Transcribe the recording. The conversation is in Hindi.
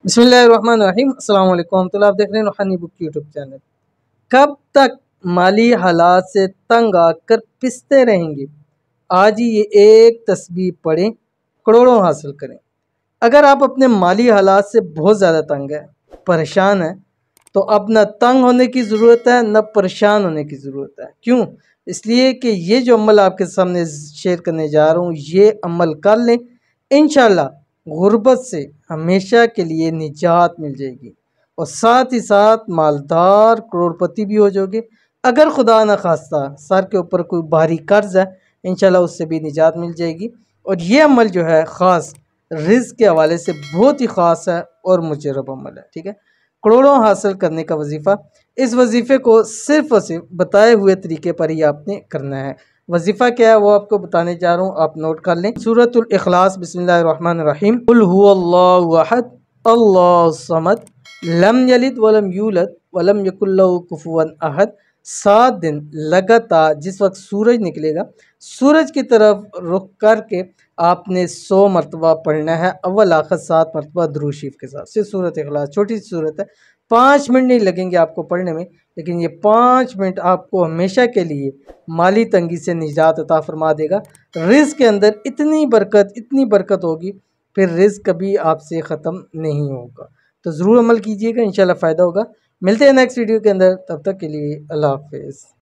बिस्मिल्लाहिर्रहमानिर्रहीम। अस्सलाम वालेकुम। तो आप देख रहे हैं रूहानी बुक यूट्यूब चैनल। कब तक माली हालात से तंग आकर पिसते रहेंगे? आज ही ये एक तस्बीह पढ़ें, करोड़ों हासिल करें। अगर आप अपने माली हालात से बहुत ज़्यादा तंग है, परेशान है, तो अब न तंग होने की ज़रूरत है न परेशान होने की ज़रूरत है। क्यों? इसलिए कि ये जो अमल आपके सामने शेयर करने जा रहा हूँ, ये अमल कर लें, इंशाल्लाह गुर्बत से हमेशा के लिए निजात मिल जाएगी और साथ ही साथ मालदार करोड़पति भी हो जाओगे। अगर खुदा न खास्ता सर के ऊपर कोई भारी कर्ज है, इंशाल्लाह उससे भी निजात मिल जाएगी। और ये अमल जो है ख़ास रिज़्क़ के हवाले से बहुत ही ख़ास है और मुजरब अमल है। ठीक है, करोड़ों हासिल करने का वजीफ़ा। इस वजीफ़े को सिर्फ़ और सिर्फ बताए हुए तरीके पर ही आपने करना है। वजीफ़ा क्या है वो आपको बताने जा रहा हूँ, आप नोट कर लें। सूरतुल इखलास, बिस्मिल्लाहिर्रहमानिर्रहीम। कुल हुवल्लाहु अहद, अल्लाहु समद, लम यलिद वलम यूलद वलम यकुल लहू कुफुवन अहद। 7 दिन लगातार जिस वक्त सूरज निकलेगा, सूरज की तरफ रुख करके आपने 100 मरतबा पढ़ना है, अव्वल आखिर 7 मरतबा दुरूद शरीफ के साथ। सिर्फ सूरत इखलास, छोटी सी सूरत है, 5 मिनट नहीं लगेंगे आपको पढ़ने में, लेकिन ये 5 मिनट आपको हमेशा के लिए माली तंगी से निजात अता फरमा देगा। रिज़्क़ के अंदर इतनी बरकत होगी, फिर रिज़्क़ कभी आपसे ख़त्म नहीं होगा। तो ज़रूर अमल कीजिएगा, इंशाल्लाह फ़ायदा होगा। मिलते हैं नेक्स्ट वीडियो के अंदर, तब तक के लिए अल्लाह हाफ़िज़।